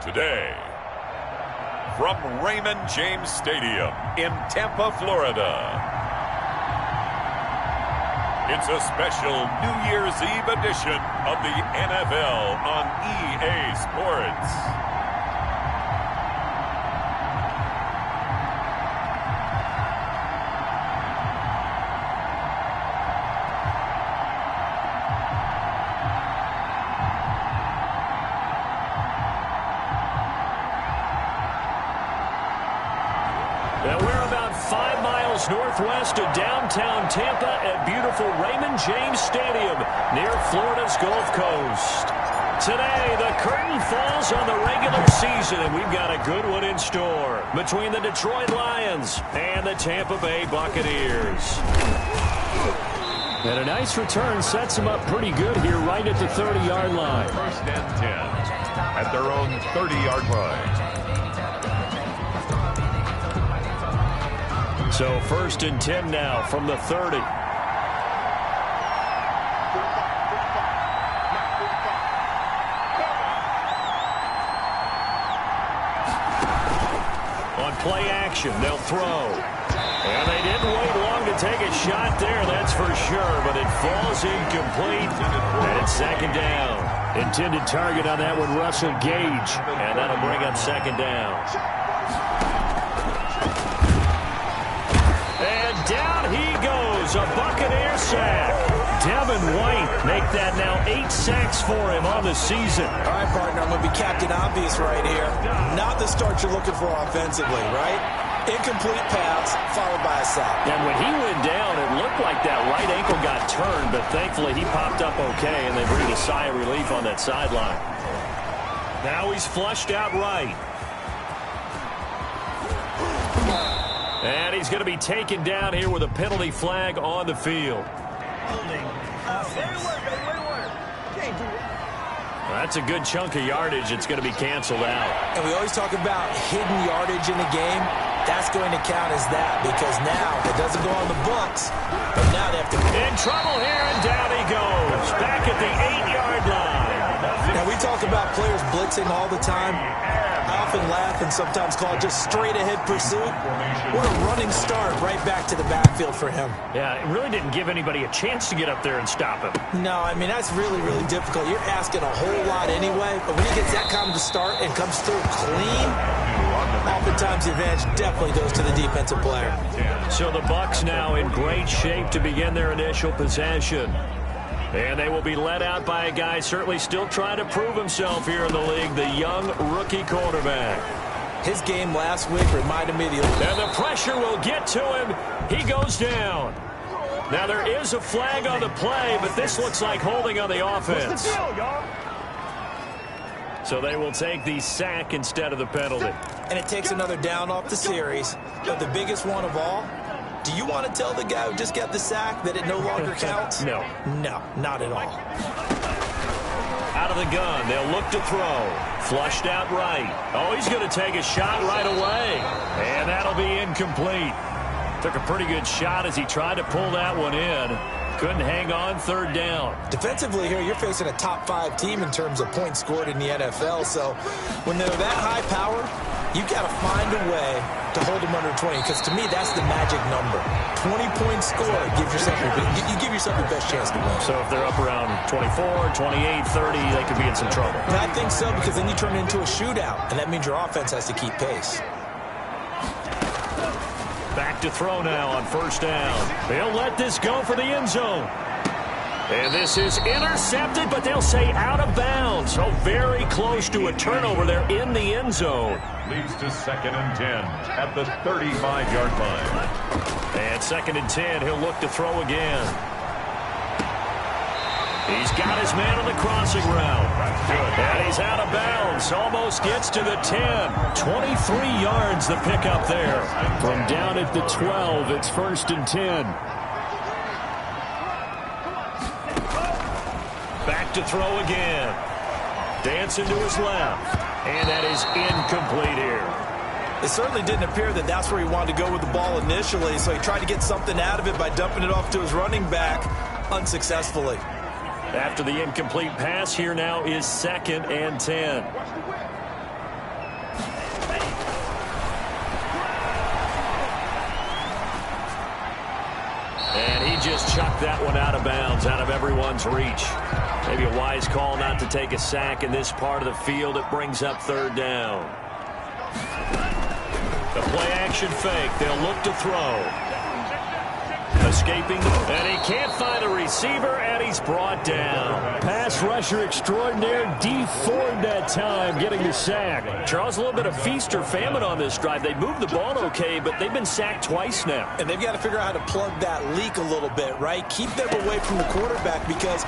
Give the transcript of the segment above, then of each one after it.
today. From Raymond James Stadium in Tampa, Florida, it's a special New Year's Eve edition of the NFL on EA Sports. Now we're about 5 miles northwest of downtown Tampa at beautiful Raymond James Stadium near Florida's Gulf Coast. Today, the curtain falls on the regular season, and we've got a good one in store between the Detroit Lions and the Tampa Bay Buccaneers. And a nice return sets them up pretty good here right at the 30-yard line. First and 10 at their own 30-yard line. So first and 10 now from the 30. On play action, they'll throw. And they didn't wait long to take a shot there, that's for sure, but it falls incomplete. And it's second down. Intended target on that one, Russell Gage. And that'll bring up second down. Down he goes, a Buccaneer sack. Devin White make that now 8 sacks for him on the season. All right, partner, I'm going to be Captain Obvious right here. Not the start you're looking for offensively, right? Incomplete pass followed by a sack. And when he went down, it looked like that right ankle got turned, but thankfully he popped up okay, and they breathed a sigh of relief on that sideline. Now he's flushed out right. And he's going to be taken down here with a penalty flag on the field. That's a good chunk of yardage. It's going to be canceled out. And we always talk about hidden yardage in the game. That's going to count as that because now it doesn't go on the books, but now they have to... In trouble here, and down he goes. Back at the 8-yard line. Now, we talk about players blitzing all the time. I often laugh and sometimes call it just straight-ahead pursuit. What a running start right back to the backfield for him. Yeah, it really didn't give anybody a chance to get up there and stop him. No, I mean, that's really, really difficult. You're asking a whole lot anyway, but when he gets that kind of start and comes through clean, oftentimes the advantage definitely goes to the defensive player. So the Bucs now in great shape to begin their initial possession. And they will be led out by a guy certainly still trying to prove himself here in the league, the young rookie quarterback. His game last week reminded me of the... And the pressure will get to him. He goes down. Now there is a flag on the play, but this looks like holding on the offense. So they will take the sack instead of the penalty. And it takes another down off the series. But the biggest one of all... Do you want to tell the guy who just got the sack that it no longer counts? No. No, not at all. Out of the gun, they'll look to throw. Flushed out right. Oh, he's going to take a shot right away. And that'll be incomplete. Took a pretty good shot as he tried to pull that one in. Couldn't hang on, third down. Defensively here, you're facing a top-5 team in terms of points scored in the NFL. So when they're that high power, you've got to find a way to hold them under 20, because to me, that's the magic number. 20 points scored, you give yourself your best chance to win. So if they're up around 24, 28, 30, they could be in some trouble. And I think so, because then you turn it into a shootout, and that means your offense has to keep pace. Back to throw now on first down. They'll let this go for the end zone. And this is intercepted, but they'll say out of bounds. So very close to a turnover there in the end zone. Leads to second and 10 at the 35-yard line. And second and 10, he'll look to throw again. He's got his man on the crossing route. And he's out of bounds. Almost gets to the 10. 23 yards the pickup there. From down at the 12, it's first and 10. Back to throw again. Dancing to his left. And that is incomplete here. It certainly didn't appear that that's where he wanted to go with the ball initially, so he tried to get something out of it by dumping it off to his running back unsuccessfully. After the incomplete pass, here now is second and 10. just chucked that one out of bounds, out of everyone's reach. Maybe a wise call not to take a sack in this part of the field. It brings up third down. The play-action fake. They'll look to throw. Escaping, and he can't find a receiver, and he's brought down. Pass rusher extraordinaire, D Ford that time, getting the sack. Charles, a little bit of feast or famine on this drive. They moved the ball okay, but they've been sacked twice now. And they've got to figure out how to plug that leak a little bit, right? Keep them away from the quarterback, because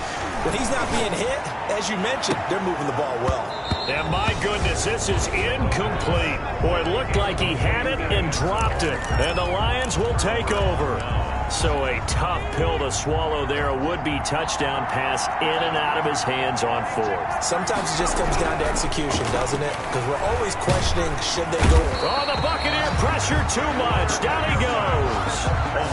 when he's not being hit, as you mentioned, they're moving the ball well. And my goodness, this is incomplete. Boy, it looked like he had it and dropped it. And the Lions will take over. So a tough pill to swallow there. A would-be touchdown pass in and out of his hands on fourth. Sometimes it just comes down to execution, doesn't it? Because we're always questioning, should they go? Oh, the Buccaneer pressure too much. Down he goes.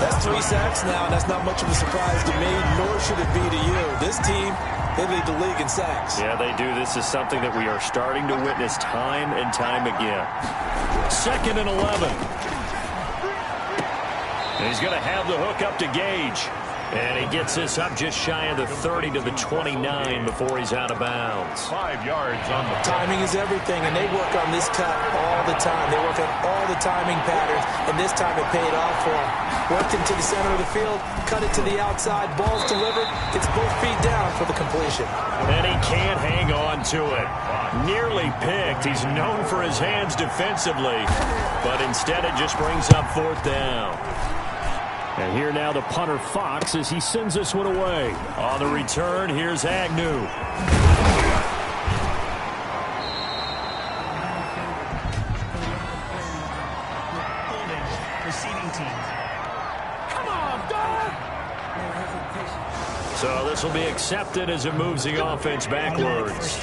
That's 3 sacks now, and that's not much of a surprise to me, nor should it be to you. This team, they lead the league in sacks. Yeah, they do. This is something that we are starting to witness time and time again. 2nd and 11. And he's going to have the hook up to Gage. And he gets this up just shy of the 30 to the 29 before he's out of bounds. 5 yards on the timing is everything, and they work on this cut all the time. They work on all the timing patterns, and this time it paid off for him. Worked into the center of the field, cut it to the outside, ball's delivered, gets both feet down for the completion. And he can't hang on to it. Nearly picked. He's known for his hands defensively, but instead it just brings up 4th down. And here now the punter Fox as he sends this one away. On the return, here's Agnew. Receiving team. Come on, dog! So this will be accepted as it moves the offense backwards.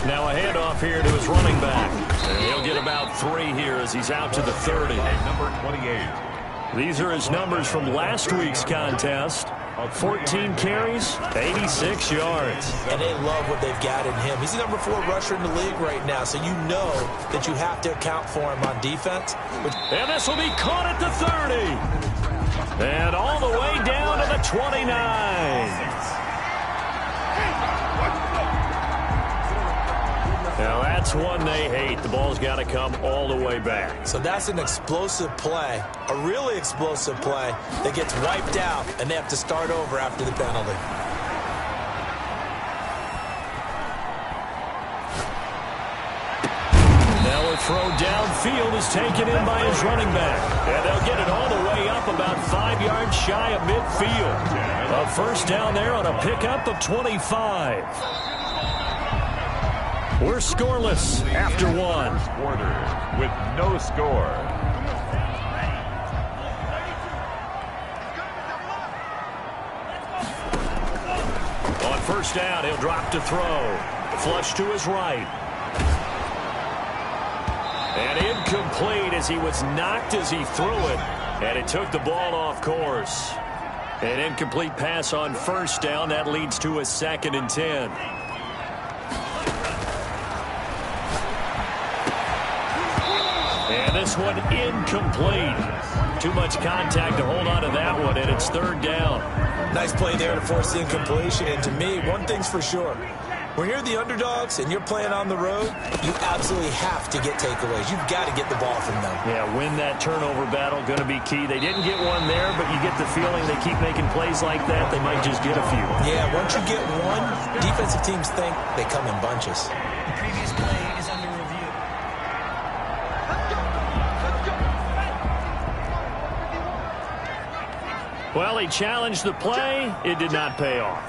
Now a handoff here to his running back. And he'll get about 3 here as he's out to the 30. number 28. These are his numbers from last week's contest. 14 carries, 86 yards. And they love what they've got in him. He's the number 4 rusher in the league right now, so you know that you have to account for him on defense. And this will be caught at the 30. And all the way down to the 29. Now that's one they hate. The ball's got to come all the way back. So that's an explosive play, a really explosive play that gets wiped out, and they have to start over after the penalty. Now a throw downfield is taken in by his running back. And they'll get it all the way up about 5 yards shy of midfield. A 1st down there on a pickup of 25. We're scoreless after 1. Quarter with no score. On 1st down, he'll drop to throw. Flush to his right. And incomplete as he was knocked as he threw it. And it took the ball off course. An incomplete pass on 1st down. That leads to a 2nd and 10. And this one incomplete. Too much contact to hold on to that one, and it's 3rd down. Nice play there to force the incompletion. And to me, one thing's for sure. When you're the underdogs and you're playing on the road, you absolutely have to get takeaways. You've got to get the ball from them. Yeah, win that turnover battle, going to be key. They didn't get one there, but you get the feeling they keep making plays like that, they might just get a few. Yeah, once you get one, defensive teams think they come in bunches. The previous play is under review. Well, he challenged the play. It did not pay off.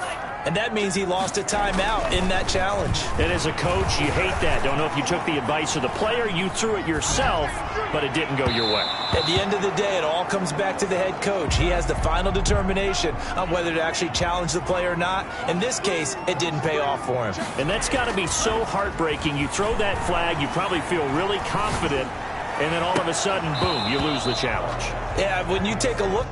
And that means he lost a timeout in that challenge. And as a coach, you hate that. Don't know if you took the advice of the player, you threw it yourself, but it didn't go your way. At the end of the day, it all comes back to the head coach. He has the final determination on whether to actually challenge the play or not. In this case, it didn't pay off for him. And that's got to be so heartbreaking. You throw that flag, you probably feel really confident, and then all of a sudden, boom, you lose the challenge. Yeah, when you take a look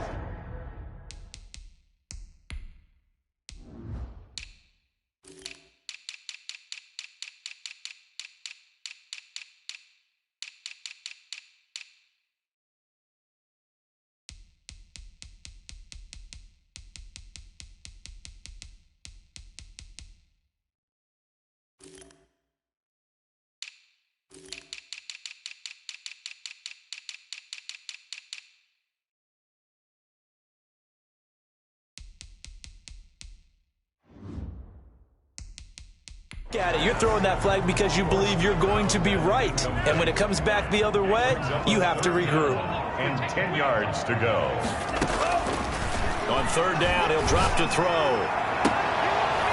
At it. You're throwing that flag because you believe you're going to be right. And when it comes back the other way, you have to regroup. And 10 yards to go. On third down, he'll drop to throw.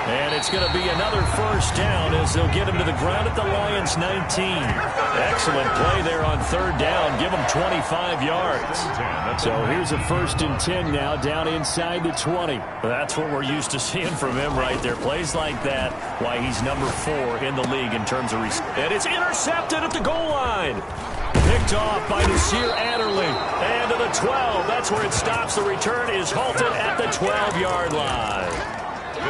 And it's going to be another first down as they'll get him to the ground at the Lions' 19. Excellent play there on third down. Give him 25 yards. So here's a 1st and 10 now down inside the 20. That's what we're used to seeing from him right there. Plays like that, why he's number 4 in the league in terms of and it's intercepted at the goal line. Picked off by Nasir Adderley. And to the 12. That's where it stops. The return is halted at the 12-yard line.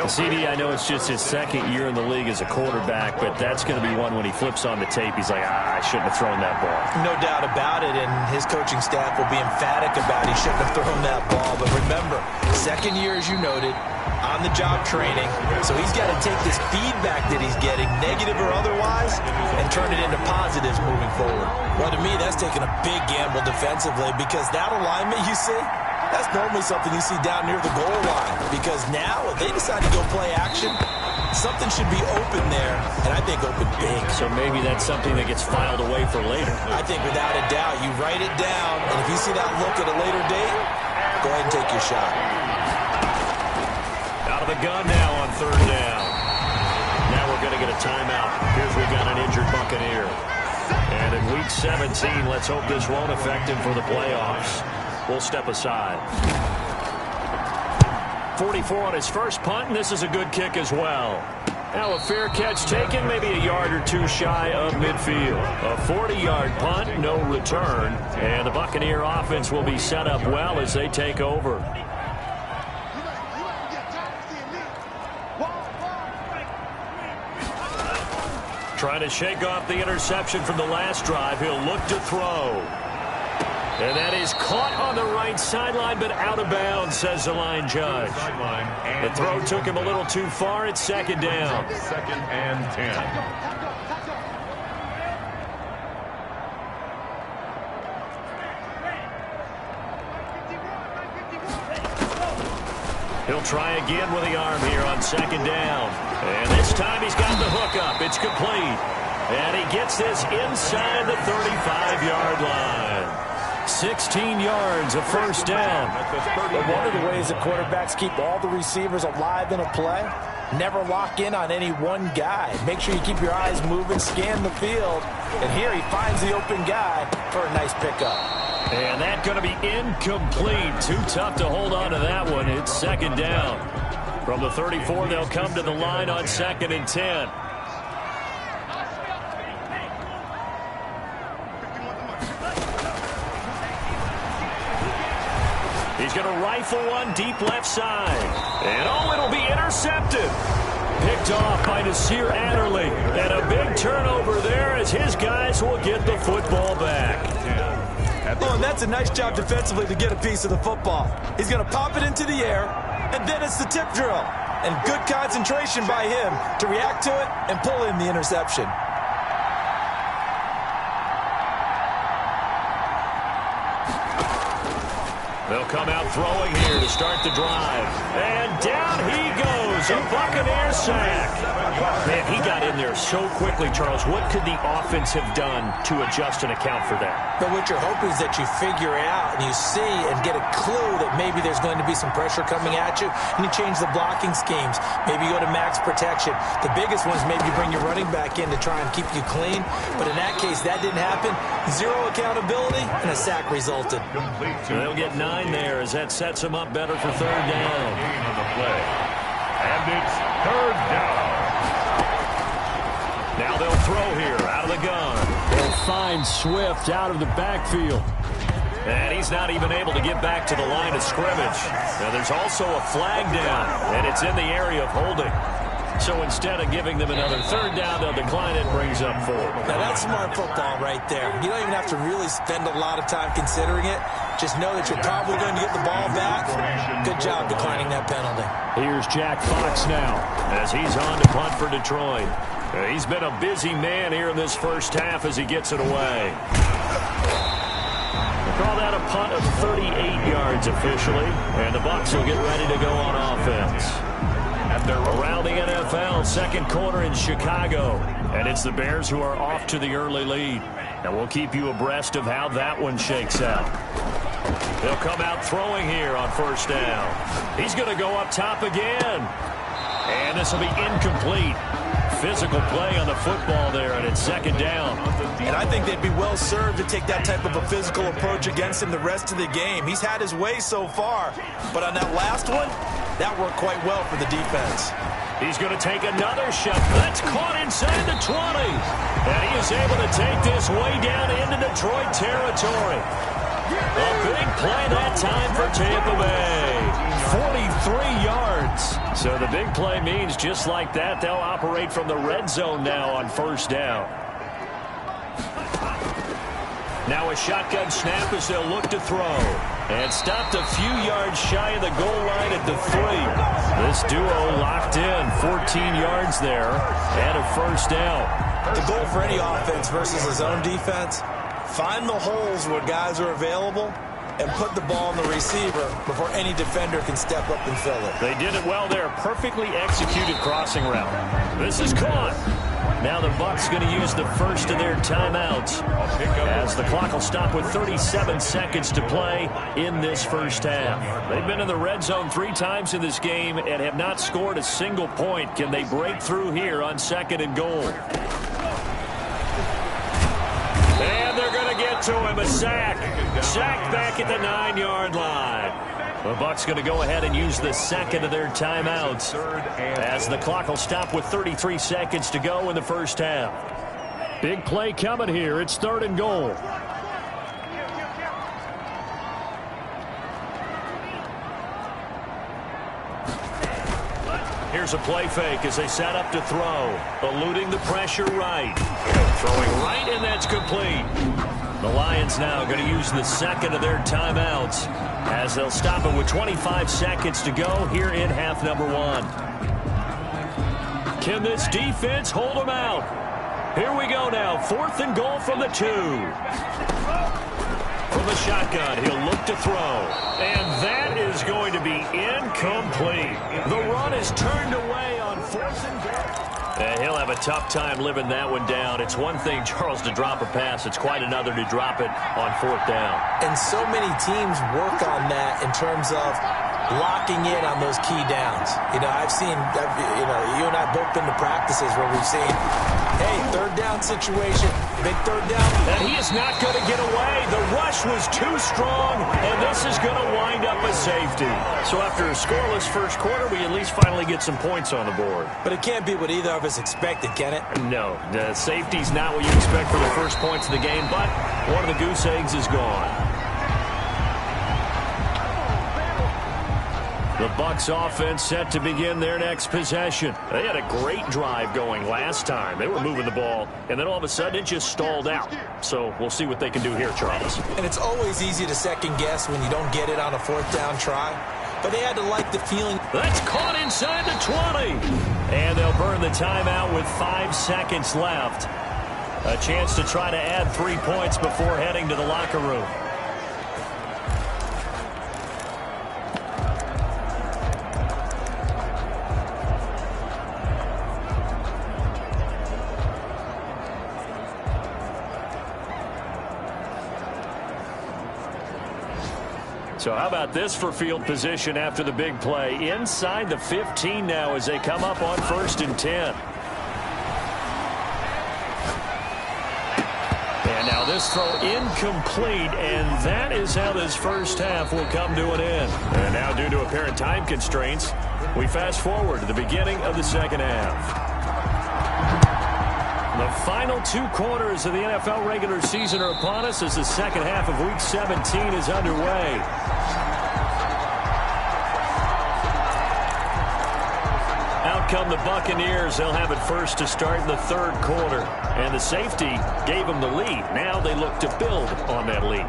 CD, I know it's just his 2nd year in the league as a quarterback, but that's going to be one when he flips on the tape. He's like, I shouldn't have thrown that ball. No doubt about it, and his coaching staff will be emphatic about he shouldn't have thrown that ball. But remember, 2nd year, as you noted, on-the-job training. So he's got to take this feedback that he's getting, negative or otherwise, and turn it into positives moving forward. Well, to me, that's taking a big gamble defensively because that alignment you see, that's normally something you see down near the goal line. Because now, if they decide to go play action, something should be open there, and I think open big. So maybe that's something that gets filed away for later. I think without a doubt, you write it down, and if you see that look at a later date, go ahead and take your shot. Out of the gun now on third down. Now we're going to get a timeout. Here's we've got an injured Buccaneer. And in Week 17, let's hope this won't affect him for the playoffs. We'll step aside. 44 on his first punt, and this is a good kick as well. Now a fair catch taken, maybe a yard or two shy of midfield. A 40-yard punt, no return. And the Buccaneer offense will be set up well as they take over. Trying to shake off the interception from the last drive. He'll look to throw. And that is caught on the right sideline, but out of bounds, says the line judge. The throw took him a little too far. It's 2nd down. 2nd and 10. He'll try again with the arm here on 2nd down. And this time he's got the hook up. It's complete. And he gets this inside the 35-yard line. 16 yards, a first down. But one of the ways that quarterbacks keep all the receivers alive in a play, never lock in on any one guy. Make sure you keep your eyes moving, scan the field. And here he finds the open guy for a nice pickup. And that's going to be incomplete. Too tough to hold on to that one. It's 2nd down. From the 34, they'll come to the line on 2nd and 10. He's going to rifle one deep left side. And oh, it'll be intercepted. Picked off by Nasir Adderley. And a big turnover there as his guys will get the football back. Oh, and that's a nice job defensively to get a piece of the football. He's going to pop it into the air, and then it's the tip drill. And good concentration by him to react to it and pull in the interception. They'll come out throwing here to start the drive. And down he goes. A Buccaneer sack. Man, he got in there so quickly, Charles. What could the offense have done to adjust and account for that? But what you're hoping is that you figure out and you see and get a clue that maybe there's going to be some pressure coming at you, and you change the blocking schemes. Maybe you go to max protection. The biggest one is maybe you bring your running back in to try and keep you clean. But in that case, that didn't happen. Zero accountability, and a sack resulted. So they'll get 9 there as that sets them up better for third down. On the play. And it's 3rd down. Now they'll throw here out of the gun. They'll find Swift out of the backfield. And he's not even able to get back to the line of scrimmage. Now there's also a flag down, and it's in the area of holding. So instead of giving them another third down, they'll decline it, brings up 4. Now that's smart football right there. You don't even have to really spend a lot of time considering it. Just know that you're probably going to get the ball back. Good job declining that penalty. Here's Jack Fox now as he's on to punt for Detroit. He's been a busy man here in this first half as he gets it away. We'll call that a punt of 38 yards officially, and the Bucs will get ready to go on offense. Around the NFL, second quarter in Chicago. And it's the Bears who are off to the early lead. And we'll keep you abreast of how that one shakes out. They'll come out throwing here on first down. He's going to go up top again. And this will be incomplete. Physical play on the football there, and it's second down. And I think they'd be well served to take that type of a physical approach against him the rest of the game. He's had his way so far, but on that last one, that worked quite well for the defense. He's going to take another shot. That's caught inside the 20. And he is able to take this way down into Detroit territory. A big play that time for Tampa Bay. 43 yards. So the big play means just like that, they'll operate from the red zone now on first down. Now a shotgun snap as they'll look to throw. And stopped a few yards shy of the goal line at the 3. This duo locked in 14 yards there and a first down. The goal for any offense versus his own defense, find the holes where guys are available and put the ball on the receiver before any defender can step up and fill it. They did it well there. Perfectly executed crossing route. This is caught. Now the Bucs going to use the first of their timeouts as the clock will stop with 37 seconds to play in this first half. They've been in the red zone 3 times in this game and have not scored a single point. Can they break through here on second and goal? And they're going to get to him. A sack. Sacked back at the 9-yard line. The Bucs going to go ahead and use the second of their timeouts as the clock will stop with 33 seconds to go in the first half. Big play coming here. It's third and goal. Here's a play fake as they set up to throw. Eluding the pressure right. Throwing right, and that's complete. The Lions now going to use the second of their timeouts as they'll stop it with 25 seconds to go here in half number 1. Can this defense hold them out? Here we go now. Fourth and goal from the 2. From the shotgun, he'll look to throw. And that is going to be incomplete. The run is turned away on fourth and goal. And he'll have a tough time living that one down. It's one thing, Charles, to drop a pass. It's quite another to drop it on fourth down. And so many teams work on that in terms of locking in on those key downs. You know, you and I both been to practices where we've seen, hey, third down situation, big third down. And he is not going to get away. The rush was too strong, and this is going to wind up a safety. So after a scoreless first quarter, we at least finally get some points on the board. But it can't be what either of us expected, can it? No, the safety's not what you expect for the first points of the game, but one of the goose eggs is gone. The Bucs offense set to begin their next possession. They had a great drive going last time. They were moving the ball, and then all of a sudden it just stalled out. So we'll see what they can do here, Charles. And it's always easy to second guess when you don't get it on a fourth down try. But they had to like the feeling. That's caught inside the 20. And they'll burn the timeout with 5 seconds left. A chance to try to add 3 points before heading to the locker room. So how about this for field position after the big play? Inside the 15 now as they come up on first and 10. And now this throw incomplete, and that is how this first half will come to an end. And now due to apparent time constraints, we fast forward to the beginning of the second half. The final 2 quarters of the NFL regular season are upon us as the second half of Week 17 is underway. Out come the Buccaneers. They'll have it first to start in the third quarter. And the safety gave them the lead. Now they look to build on that lead.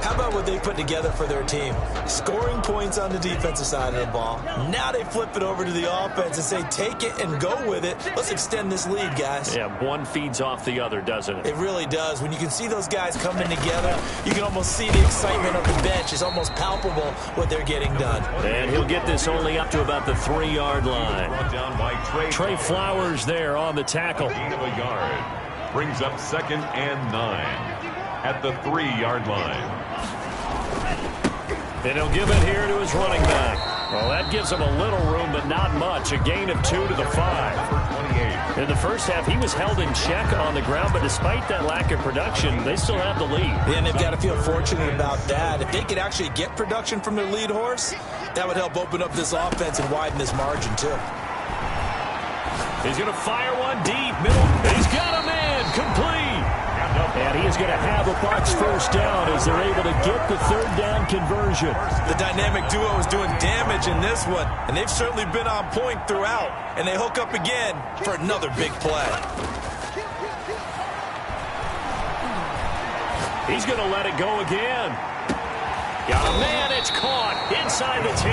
How about what they put together for their team? Scoring points on the defensive side of the ball. Now they flip it over to the offense and say, take it and go with it. Let's extend this lead, guys. Yeah, one feeds off the other, doesn't it? It really does. When you can see those guys coming together, you can almost see the excitement of the bench. It's almost palpable what they're getting done. And he'll get this only up to about the 3-yard line. Trey Flowers there on the tackle. Gain of a yard. Brings up 2nd and 9 at the 3-yard line. And he'll give it here to his running back. Well, that gives him a little room, but not much. A gain of 2 to the 5. In the first half, he was held in check on the ground, but despite that lack of production, they still have the lead. Yeah, and they've got to feel fortunate about that. If they could actually get production from their lead horse, that would help open up this offense and widen this margin, too. He's going to fire one deep. Middle. He's got a man. Complete. And he is going to have a Bucs first down as they're able to get the 3rd down conversion. The dynamic duo is doing damage in this one, and they've certainly been on point throughout. And they hook up again for another big play. He's going to let it go again. Got a man. It's caught inside the 10.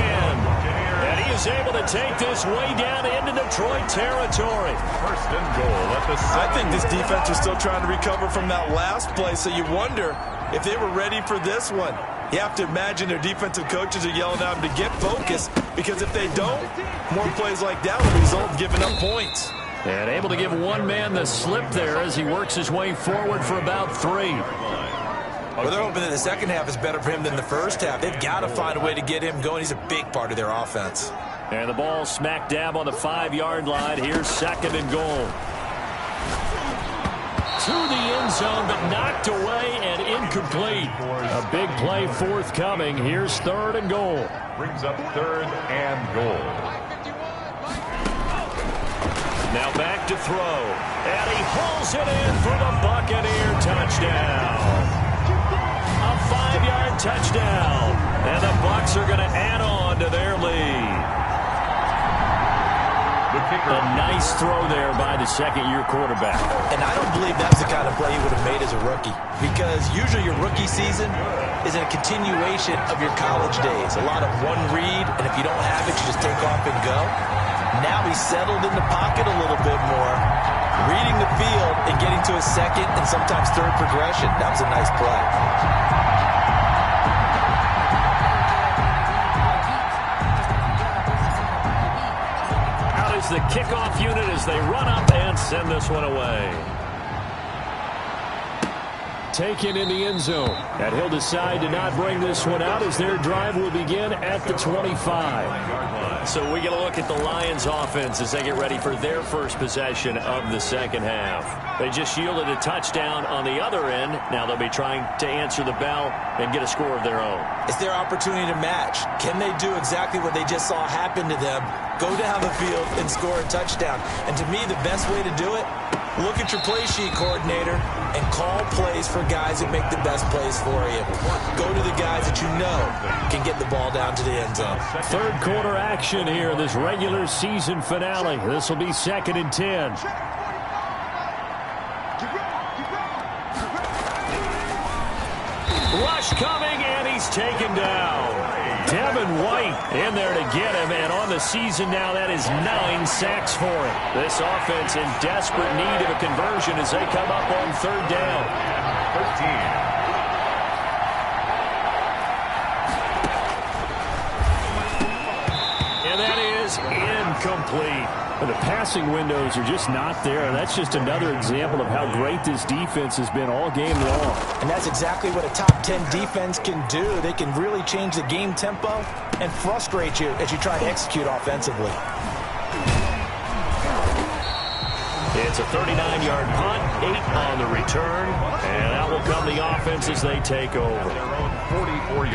And he is able to take this way down into Detroit territory. 1st and goal at the 7. I think this defense is still trying to recover from that last play, so you wonder if they were ready for this one. You have to imagine their defensive coaches are yelling at them to get focused, because if they don't, more plays like that will result in giving up points. And able to give one man the slip there as he works his way forward for about 3. Well, they're hoping that the second half is better for him than the first half. They've got to find a way to get him going. He's a big part of their offense. And the ball smack dab on the 5-yard line. Here's 2nd and goal. To the end zone, but knocked away and incomplete. A big play forthcoming. Here's 3rd and goal. Brings up 3rd and goal. Now back to throw. And he pulls it in for the Buccaneer touchdown. A 5-yard touchdown. And the Bucs are going to add on to their lead. A nice throw there by the 2nd-year quarterback. And I don't believe that's the kind of play he would have made as a rookie, because usually your rookie season is a continuation of your college days. A lot of one read, and if you don't have it, you just take off and go. Now he's settled in the pocket a little bit more, reading the field and getting to a 2nd and sometimes 3rd progression. That was a nice play. The kickoff unit as they run up and send this one away. Taken in the end zone. And he'll decide to not bring this one out as their drive will begin at the 25. So we get a look at the Lions offense as they get ready for their first possession of the second half. They just yielded a touchdown on the other end. Now they'll be trying to answer the bell and get a score of their own. It's their opportunity to match. Can they do exactly what they just saw happen to them? Go down the field and score a touchdown. And to me, the best way to do it, look at your play sheet coordinator and call plays for guys that make the best plays for you. Go to the guys that you know can get the ball down to the end zone. 3rd quarter action here in this regular season finale. This will be 2nd and 10. Rush coming, and he's taken down. Devin White in there to get him, and on the season now, that is 9 sacks for him. This offense in desperate need of a conversion as they come up on 3rd down. 13. And that is incomplete. The passing windows are just not there. That's just another example of how great this defense has been all game long. And that's exactly what a top 10 defense can do. They can really change the game tempo and frustrate you as you try to execute offensively. It's a 39-yard punt, 8 on the return, and out will come the offense as they take over.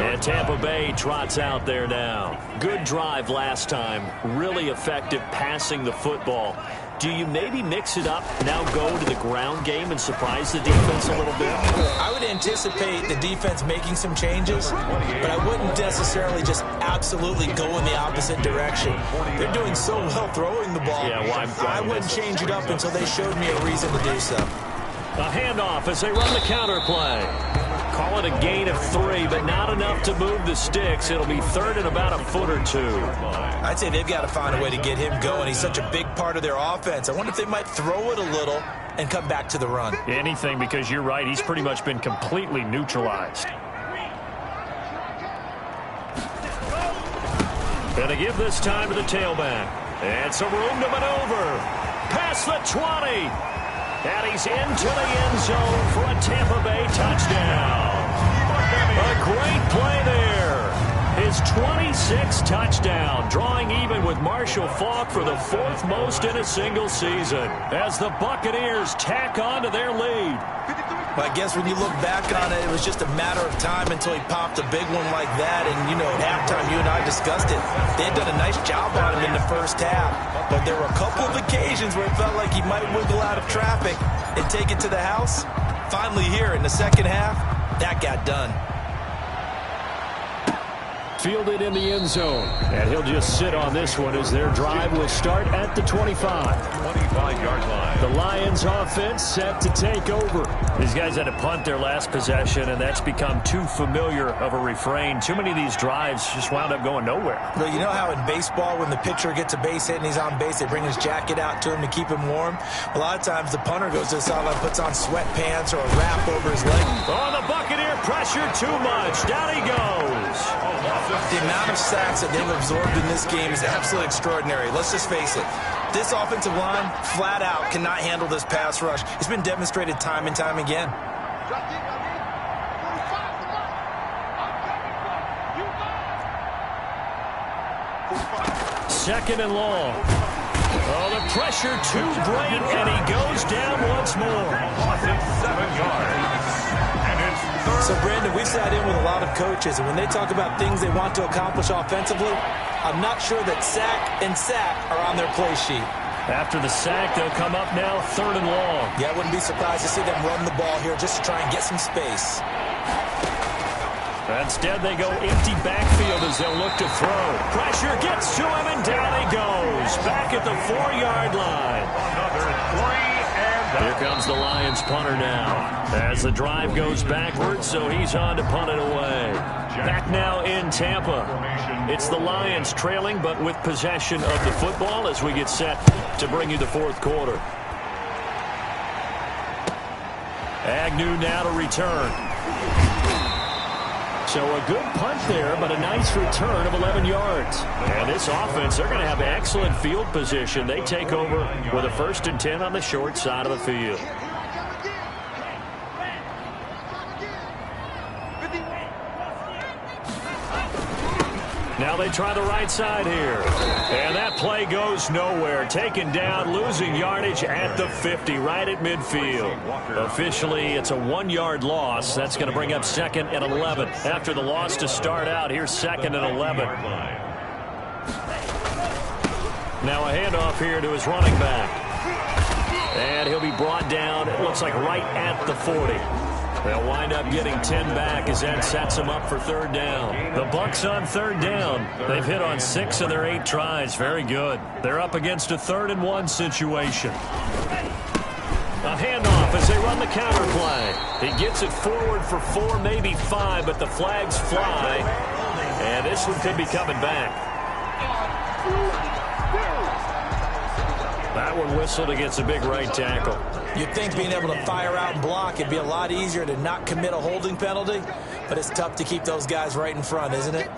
And Tampa Bay trots out there now. Good drive last time, really effective passing the football. Do you maybe mix it up, now go to the ground game and surprise the defense a little bit? I would anticipate the defense making some changes, but I wouldn't necessarily just absolutely go in the opposite direction. They're doing so well throwing the ball. Yeah, I wouldn't change it up until they showed me a reason to do so. A handoff as they run the counter play. Call it a gain of 3, but not enough to move the sticks. It'll be third and about a foot or two. I'd say they've got to find a way to get him going. He's such a big part of their offense. I wonder if they might throw it a little and come back to the run. Anything, because you're right. He's pretty much been completely neutralized. And they give this time to the tailback. And some room to maneuver. Past the 20. And he's into the end zone for a Tampa Bay touchdown. A great play there. His 26th touchdown, drawing even with Marshall Faulk for the 4th most in a single season, as the Buccaneers tack on to their lead. I guess when you look back on it, it was just a matter of time until he popped a big one like that. And, you know, at halftime, you and I discussed it. They had done a nice job on him in the first half. But there were a couple of occasions where it felt like he might wiggle out of traffic and take it to the house. Finally here in the second half, that got done. Fielded in the end zone. And he'll just sit on this one as their drive will start at the 25. 25-yard line. The Lions offense set to take over. These guys had to punt their last possession, and that's become too familiar of a refrain. Too many of these drives just wound up going nowhere. Well, you know how in baseball when the pitcher gets a base hit and he's on base, they bring his jacket out to him to keep him warm? A lot of times the punter goes to the sideline, puts on sweatpants or a wrap over his leg. Oh, the Buccaneer pressure too much. Down he goes. The amount of sacks that they've absorbed in this game is absolutely extraordinary. Let's just face it. This offensive line, flat out, cannot handle this pass rush. It's been demonstrated time and time again. Second and long. Oh, the pressure too great, and he goes down once more. 7 yards. So, Brandon, we've sat in with a lot of coaches, and when they talk about things they want to accomplish offensively, I'm not sure that sack and sack are on their play sheet. After the sack, they'll come up now third and long. Yeah, I wouldn't be surprised to see them run the ball here just to try and get some space. Instead, they go empty backfield as they'll look to throw. Pressure gets to him, and down he goes. Back at the 4-yard line. Another 3 and Here comes the Lions punter now. As the drive goes backwards, so he's on to punt it away. Back now in Tampa. It's the Lions trailing, but with possession of the football as we get set to bring you the fourth quarter. Agnew now to return. So a good punt there, but a nice return of 11 yards. And this offense, they're going to have excellent field position. They take over with a 1st and 10 on the short side of the field. Now they try the right side here. And that play goes nowhere. Taken down, losing yardage at the 50, right at midfield. Officially, it's a 1-yard loss. That's going to bring up 2nd and 11. After the loss to start out, here's 2nd and 11. Now a handoff here to his running back. And he'll be brought down, it looks like right at the 40. They'll wind up getting 10 back as that sets them up for third down. The Bucs on third down. They've hit on 6 of their 8 tries. Very good. They're up against a 3rd and 1 situation. A handoff as they run the counter play. He gets it forward for 4, maybe 5, but the flags fly. And this one could be coming back. That one whistled against a big right tackle. You'd think being able to fire out and block, it'd be a lot easier to not commit a holding penalty, but it's tough to keep those guys right in front, isn't it?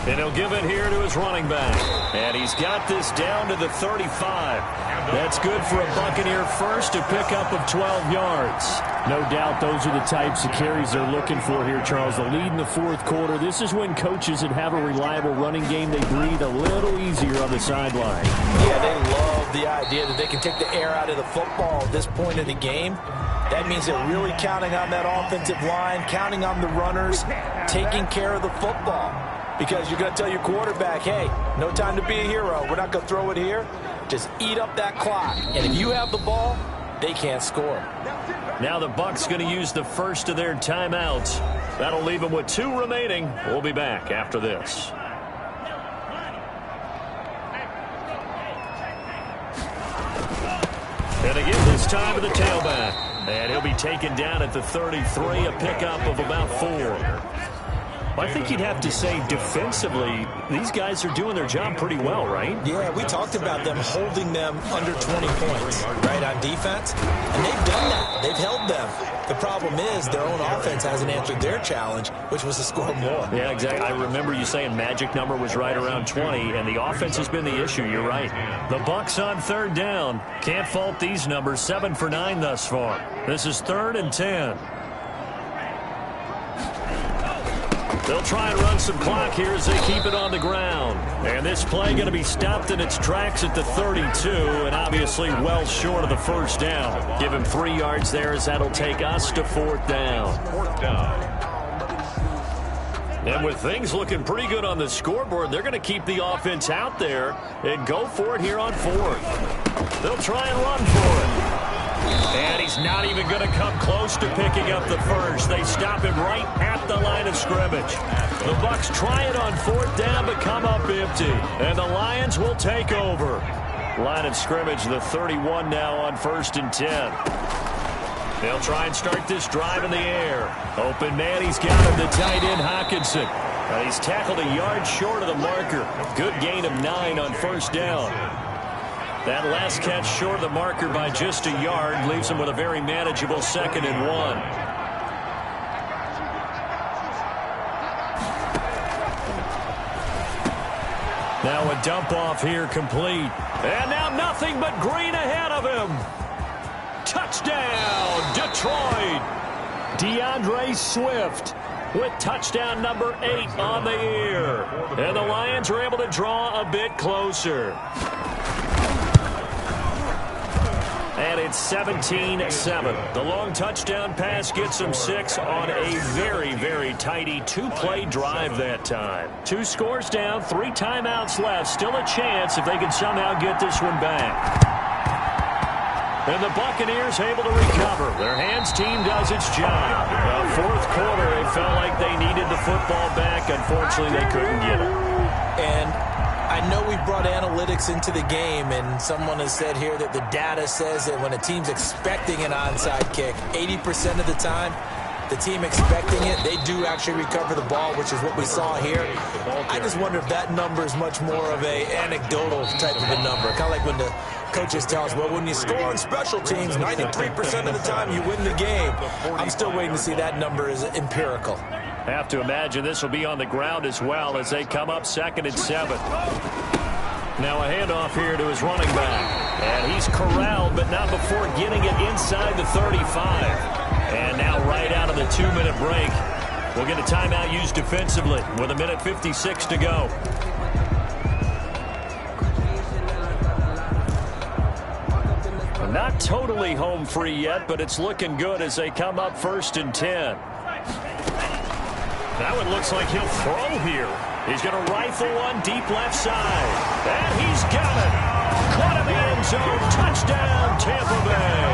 And he'll give it here to his running back. And he's got this down to the 35. That's good for a Buccaneer first, to pick up of 12 yards. No doubt those are the types of carries they're looking for here, Charles. The lead in the fourth quarter. This is when coaches that have a reliable running game, they breathe a little easier on the sideline. Yeah, they love the idea that they can take the air out of the football at this point of the game. That means they're really counting on that offensive line, counting on the runners, taking care of the football. Because you're going to tell your quarterback, hey, no time to be a hero. We're not going to throw it here. Just eat up that clock. And if you have the ball, they can't score. Now the Bucs going to use the first of their timeouts. That'll leave them with 2 remaining. We'll be back after this. And again, this time to the tailback. And he'll be taken down at the 33, a pickup of about 4. I think you'd have to say defensively, these guys are doing their job pretty well, right? Yeah, we talked about them holding them under 20 points, right, on defense. And they've done that. They've held them. The problem is their own offense hasn't answered their challenge, which was to score more. Yeah, exactly. I remember you saying magic number was right around 20, and the offense has been the issue. You're right. The Bucs on 3rd down. Can't fault these numbers. 7 for 9 thus far. This is 3rd and 10. They'll try and run some clock here as they keep it on the ground. And this play going to be stopped in its tracks at the 32, and obviously well short of the 1st down. Give him 3 yards there as that'll take us to 4th down. 4th down. And with things looking pretty good on the scoreboard, they're going to keep the offense out there and go for it here on 4th. They'll try and run for it. And he's not even going to come close to picking up the 1st. They stop him right at the line of scrimmage. The Bucs try it on 4th down, but come up empty. And the Lions will take over. Line of scrimmage, the 31 now on 1st and 10. They'll try and start this drive in the air. Open man, he's got him, the tight end Hockenson. He's tackled a yard short of the marker. Good gain of 9 on 1st down. That last catch short of the marker by just a yard leaves him with a very manageable 2nd and 1. Now a dump off here complete. And now nothing but green ahead of him. Touchdown, Detroit. DeAndre Swift with touchdown number 8 on the year. And the Lions are able to draw a bit closer. And it's 17-7. The long touchdown pass gets them 6 on a very, very tidy 2-play drive that time. 2 scores down, 3 timeouts left. Still a chance if they can somehow get this one back. And the Buccaneers able to recover. Their hands team does its job. Well, 4th quarter, it felt like they needed the football back. Unfortunately, they couldn't get it. And I know we brought analytics into the game, and someone has said here that the data says that when a team's expecting an onside kick, 80% of the time, the team expecting it, they do actually recover the ball, which is what we saw here. I just wonder if that number is much more of a anecdotal type of a number. Kind of like when the coaches tell us, well, when you score on special teams, 93% of the time you win the game. I'm still waiting to see that number is empirical. Have to imagine this will be on the ground as well as they come up 2nd and 7. Now a handoff here to his running back. And he's corralled, but not before getting it inside the 35. And now right out of the 2-minute break, we'll get a timeout used defensively with 1:56 to go. Not totally home free yet, but it's looking good as they come up 1st and 10. That one looks like he'll throw here. He's going to rifle one deep left side. And he's got it. Caught in the end zone. Touchdown, Tampa Bay.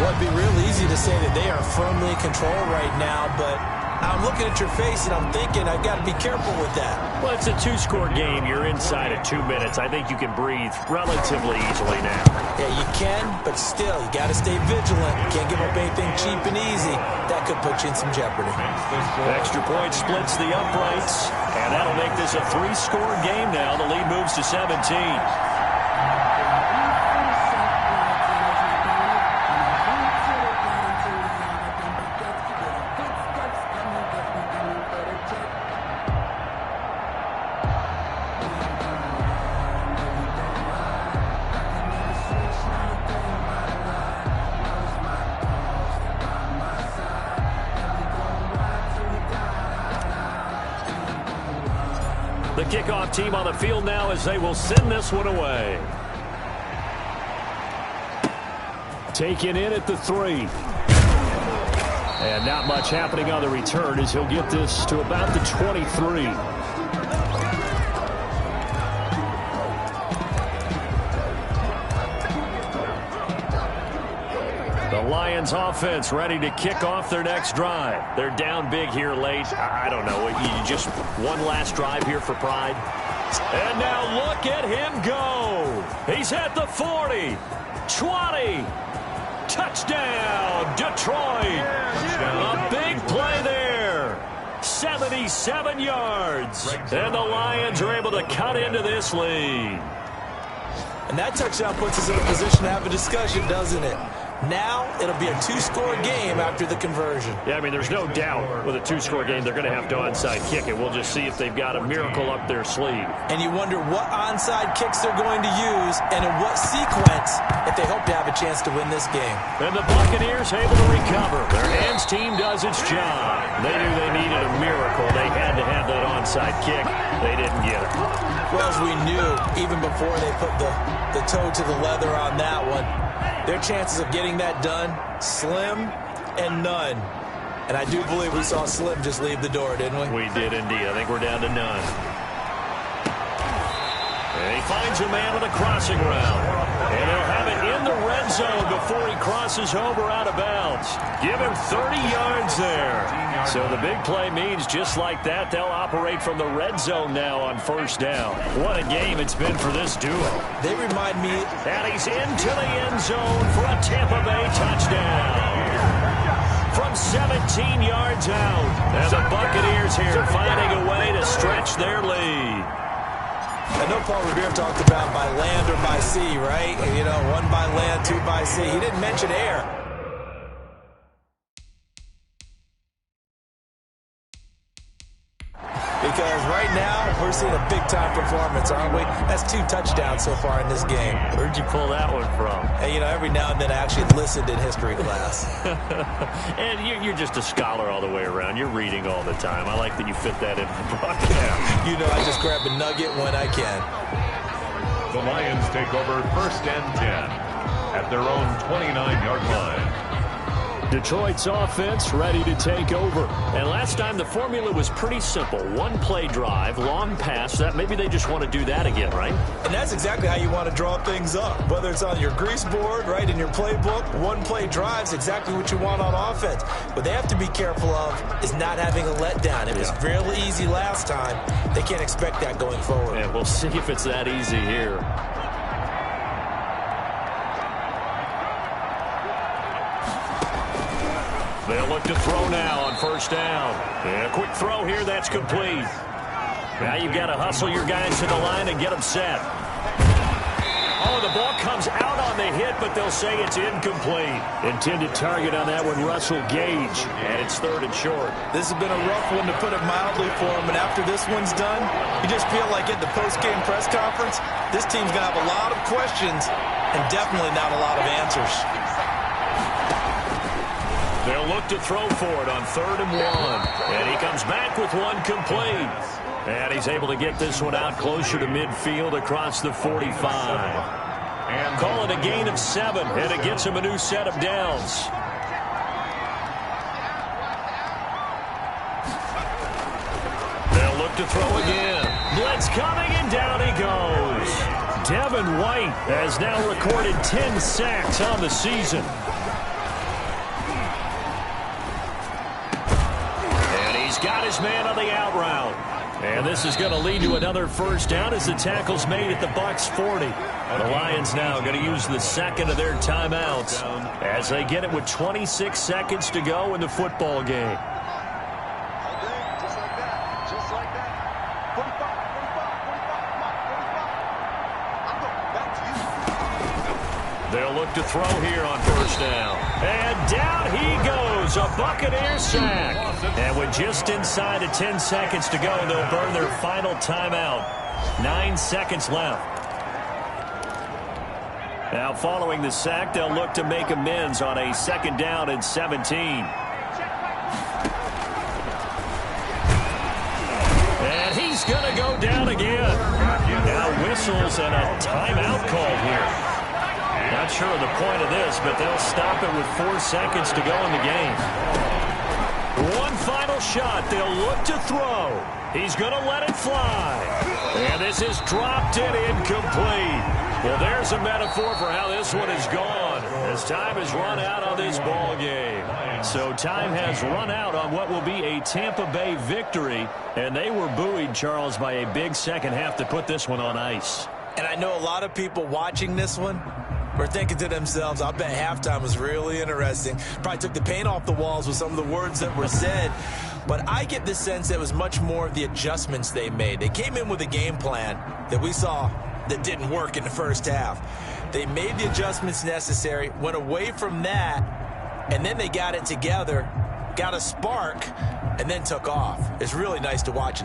Well, it'd be real easy to say that they are firmly in control right now, but I'm looking at your face and I'm thinking I've got to be careful with that. Well, it's a 2-score game. You're inside of 2 minutes. I think you can breathe relatively easily now. Yeah, you can, but still, you got to stay vigilant. You can't give up anything cheap and easy. That could put you in some jeopardy. Extra point splits the uprights, and that'll make this a 3-score game now. The lead moves to 17. The kickoff team on the field now as they will send this one away. Taken in at the 3. And not much happening on the return as he'll get this to about the 23. The Lions offense ready to kick off their next drive. They're down big here late. I don't know. You just one last drive here for pride. And now look at him go. He's at the 40. 20. Touchdown, Detroit. A big play there. 77 yards. And the Lions are able to cut into this lead. And that touchdown puts us in a position to have a discussion, doesn't it? Now it'll be a two-score game after the conversion. Yeah, I mean, there's no doubt with a two-score game they're going to have to onside kick it. We'll just see if they've got a miracle up their sleeve. And you wonder what onside kicks they're going to use and in what sequence if they hope to have a chance to win this game. And the Buccaneers able to recover. Their hands team does its job. They knew they needed a miracle. They had to have that onside kick. They didn't get it. Well, as we knew, even before they put the toe to the leather on that one, their chances of getting that done, slim and none. And I do believe we saw Slim just leave the door, didn't we? We did indeed. I think we're down to none. And he finds a man on the crossing route. And he'll have it in the red zone before he crosses over out of bounds. Give him 30 yards there. So the big play means just like that, they'll operate from the red zone now on first down. What a game it's been for this duo. They remind me. And he's into the end zone for a Tampa Bay touchdown. From 17 yards out. And the Buccaneers here finding a way to stretch their lead. I know Paul Revere talked about by land or by sea, right? You know, one by land, two by sea. He didn't mention air. Because right now, we're seeing a big-time performance, aren't we? That's 2 touchdowns so far in this game. Where'd you pull that one from? Hey, you know, every now and then I actually listened in history class. And you're just a scholar all the way around. You're reading all the time. I like that you fit that in the book. Yeah. You know, I just grab a nugget when I can. The Lions take over 1st and 10 at their own 29-yard line. Detroit's offense ready to take over. And last time the formula was pretty simple. One play drive, long pass. That maybe they just want to do that again, right? And that's exactly how you want to draw things up. Whether it's on your grease board, right, in your playbook, one play drive's exactly what you want on offense. What they have to be careful of is not having a letdown. It was fairly easy last time. They can't expect that going forward. And we'll see if it's that easy here. They'll look to throw now on first down. And a quick throw here, that's complete. Now you've got to hustle your guys to the line and get them set. Oh, the ball comes out on the hit, but they'll say it's incomplete. Intended target on that one, Russell Gage. And it's 3rd and short. This has been a rough one, to put it mildly, for him. And after this one's done, you just feel like at the post-game press conference, this team's going to have a lot of questions and definitely not a lot of answers. They'll look to throw for it on 3rd and 1. And he comes back with one complete. And he's able to get this one out closer to midfield across the 45. And call it a gain of 7, and it gets him a new set of downs. They'll look to throw again. Blitz coming, and down he goes. Devin White has now recorded 10 sacks on the season. Got his man on the out route. And this is going to lead to another first down as the tackle's made at the Bucs 40. The Lions now going to use the second of their timeouts as they get it with 26 seconds to go in the football game. They'll look to throw here on first down. And down he goes. A Buccaneer sack. And with just inside of 10 seconds to go, they'll burn their final timeout. 9 seconds left. Now following the sack, they'll look to make amends on a 2nd down and 17. And he's going to go down again. Now whistles and a timeout called here. Not sure of the point of this, but they'll stop it with 4 seconds to go in the game. One final shot. They'll look to throw. He's going to let it fly. And this is dropped in incomplete. Well, there's a metaphor for how this one is gone, as time has run out on this ball game. So time has run out on what will be a Tampa Bay victory, and they were buoyed, Charles, by a big second half to put this one on ice. And I know a lot of people watching this one, were thinking to themselves, I bet halftime was really interesting. Probably took the paint off the walls with some of the words that were said. But I get the sense that it was much more of the adjustments they made. They came in with a game plan that we saw that didn't work in the first half. They made the adjustments necessary, went away from that, and then they got it together, got a spark, and then took off. It's really nice to watch.